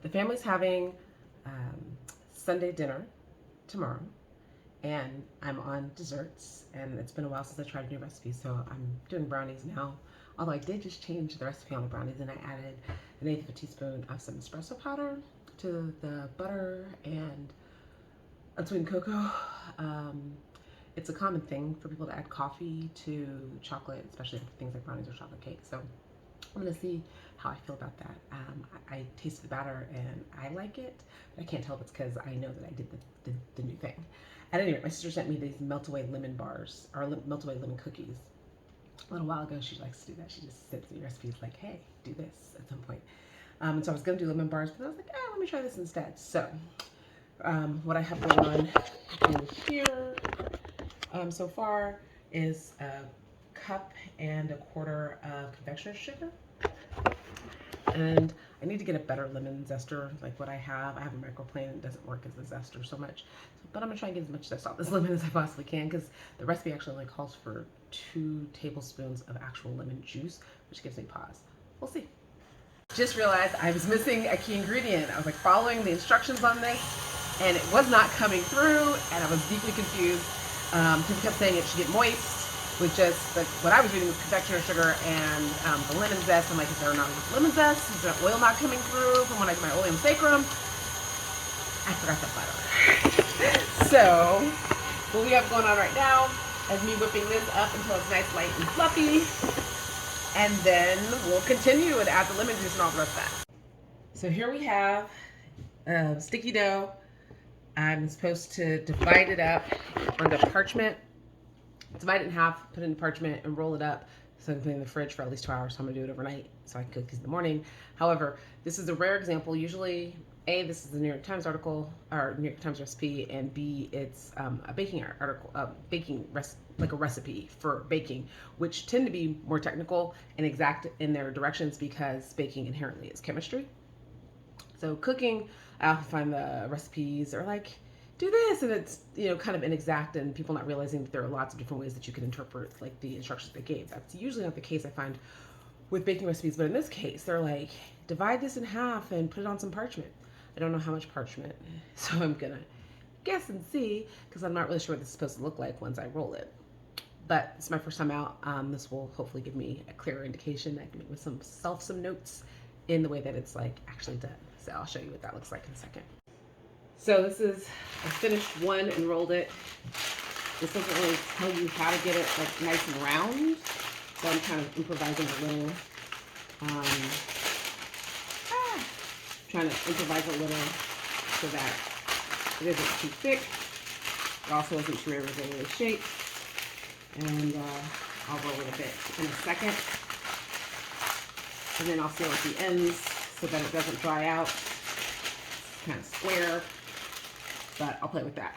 The family's having Sunday dinner tomorrow, and I'm on desserts, and it's been a while since I tried a new recipe, so I'm doing brownies now. Although I did just change the recipe on the brownies, and I added an eighth of a teaspoon of some espresso powder to the butter and unsweetened cocoa. It's a common thing for people to add coffee to chocolate, especially things like brownies or chocolate cake. So I'm gonna see how I feel about that. I tasted the batter and I like it, but I can't tell if it's because I know that I did the new thing. At any rate, my sister sent me these Meltaway lemon bars, or Meltaway lemon cookies. A little while ago, she likes to do that. She just sends me recipes like, hey, do this at some point. And so I was gonna do lemon bars, but I was like, let me try this instead. So what I have going on in here so far is a cup and a quarter of confectioner's sugar. And I need to get a better lemon zester like what I have. I have a microplane and it doesn't work as a zester so much. But I'm gonna try and get as much zest off this lemon as I possibly can, because the recipe actually only calls for 2 tablespoons of actual lemon juice, which gives me pause. We'll see. Just realized I was missing a key ingredient. I was like following the instructions on this and it was not coming through, and I was deeply confused. People kept saying it should get moist with just what I was reading was confectioner sugar and the lemon zest. I'm like, is there not enough lemon zest? Is there oil not coming through from when I did my oleum sacrum? I forgot that butter. So what we have going on right now is me whipping this up until it's nice, light, and fluffy. And then we'll continue and add the lemon juice and all the rest of that. So here we have sticky dough. I'm supposed to divide it up onto parchment, divide it in half, put it in parchment, and roll it up so I can put it in the fridge for at least 2 hours. So I'm gonna do it overnight so I can cook these in the morning. However, this is a rare example. Usually, A, this is the New York Times article, or New York Times recipe, and B, it's a baking article, like a recipe for baking, which tend to be more technical and exact in their directions because baking inherently is chemistry. So cooking, I often find the recipes are like, do this, and it's kind of inexact, and people not realizing that there are lots of different ways that you can interpret like the instructions they gave. That's usually not the case I find with baking recipes, but in this case they're like, divide this in half and put it on some parchment. I don't know how much parchment, so I'm gonna guess and see, because I'm not really sure what this is supposed to look like once I roll it. But it's my first time out. This will hopefully give me a clearer indication. I can make with some notes in the way that it's like actually done. So I'll show you what that looks like in a second. So this is, I finished one and rolled it. This doesn't really tell you how to get it like nice and round. So I'm kind of improvising a little. Trying to improvise a little so that it isn't too thick. It also isn't too irregularly shaped. And I'll roll it a bit in a second. And then I'll seal at the ends so that it doesn't dry out. It's kind of square, but I'll play with that.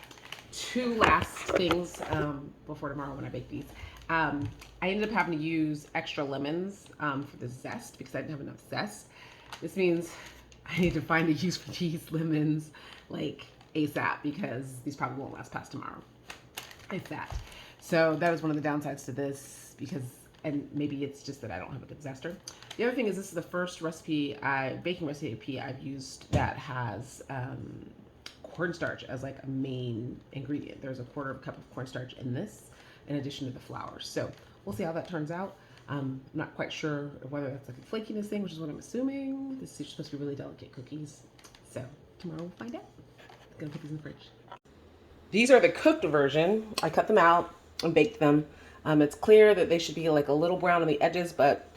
2 last things before tomorrow when I bake these. I ended up having to use extra lemons for the zest because I didn't have enough zest. This means I need to find a use for these lemons like ASAP, because these probably won't last past tomorrow, if that. So that is one of the downsides to this, because, and maybe it's just that I don't have a good zester. The other thing is, this is the first baking recipe I've used that has cornstarch as like a main ingredient. There's a quarter of a cup of cornstarch in this, in addition to the flour. So we'll see how that turns out. I'm not quite sure whether that's like a flakiness thing, which is what I'm assuming. This is supposed to be really delicate cookies. So tomorrow we'll find out. I'm gonna put these in the fridge. These are the cooked version. I cut them out and baked them. It's clear that they should be like a little brown on the edges, but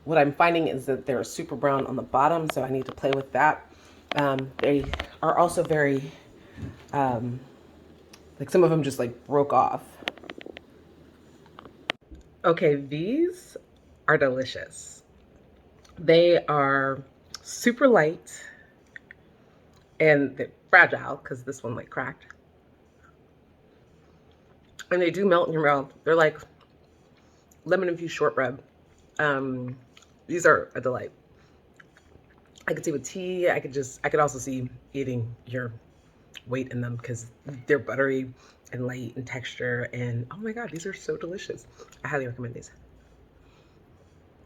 what I'm finding is that they're super brown on the bottom, so I need to play with that. They are also very, like some of them just like broke off. Okay, these are delicious. They are super light and they're fragile because this one like cracked. And they do melt in your mouth. They're like lemon infused shortbread. These are a delight. I could see with tea. I could also see eating your weight in them because they're buttery and light in texture. And oh my God, these are so delicious. I highly recommend these.